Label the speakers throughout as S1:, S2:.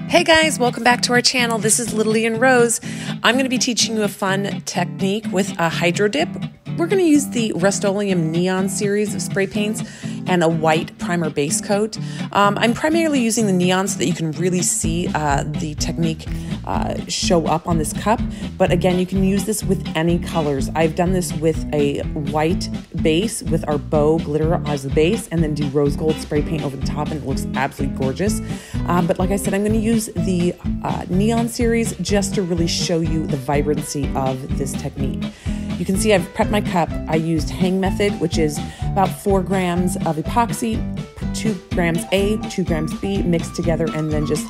S1: Hey guys, welcome back to our channel. This is LittleLee and Rose. I'm going to be teaching you a fun technique with a Hydrodip. We're going to use the Rust-Oleum Neon series of spray paints and a white primer base coat. I'm primarily using the neon so that you can really see the technique show up on this cup. But again, you can use this with any colors. I've done this with a white base with our bow glitter as the base and then do rose gold spray paint over the top, and it looks absolutely gorgeous. But like I said, I'm going to use the neon series just to really show you the vibrancy of this technique. You can see I've prepped my cup. I used hang method, which is about 4 grams of epoxy, 2 grams A, 2 grams B mixed together, and then just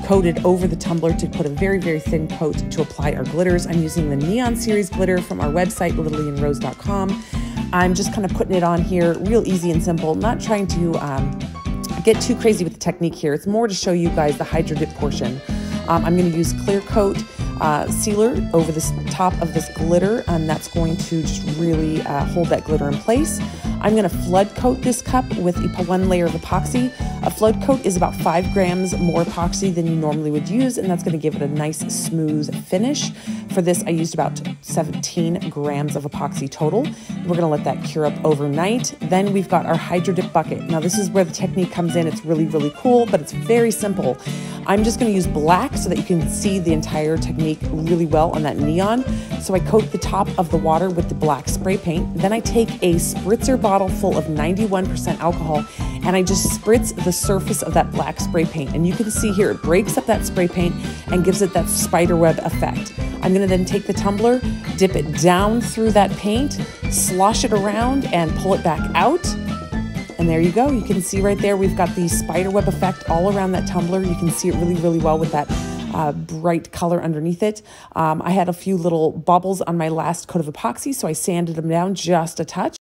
S1: coated over the tumbler to put a very, very thin coat to apply our glitters. I'm using the Neon Series glitter from our website, LittleLeeandRose.com. I'm just kind of putting it on here, real easy and simple, not trying to get too crazy with the technique here. It's more to show you guys the Hydrodip portion. I'm going to use clear coat sealer over the top of this glitter, and that's going to just really hold that glitter in place. I'm going to flood coat this cup with one layer of epoxy. A flood coat is about 5 grams more epoxy than you normally would use, and that's going to give it a nice smooth finish. For this, I used about 17 grams of epoxy total. We're going to let that cure up overnight. Then we've got our Hydrodip bucket. Now this is where the technique comes in. It's really, really cool, but it's very simple. I'm just going to use black so that you can see the entire technique really well on that neon. So I coat the top of the water with the black spray paint. Then I take a spritzer bottle full of 91% alcohol and I just spritz the surface of that black spray paint. And you can see here, it breaks up that spray paint and gives it that spiderweb effect. I'm going to then take the tumbler, dip it down through that paint, slosh it around and pull it back out. And there you go. You can see right there, we've got the spiderweb effect all around that tumbler. You can see it really, really well with that bright color underneath it. I had a few little bubbles on my last coat of epoxy, so I sanded them down just a touch.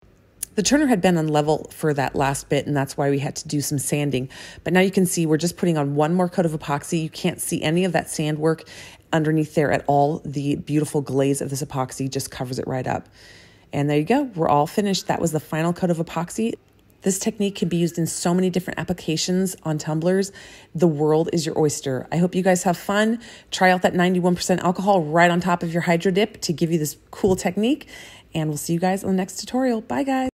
S1: The turner had been on level for that last bit, and that's why we had to do some sanding. But now you can see we're just putting on one more coat of epoxy. You can't see any of that sand work underneath there at all. The beautiful glaze of this epoxy just covers it right up. And there you go. We're all finished. That was the final coat of epoxy. This technique can be used in so many different applications on tumblers. The world is your oyster. I hope you guys have fun. Try out that 91% alcohol right on top of your Hydrodip to give you this cool technique. And we'll see you guys on the next tutorial. Bye, guys.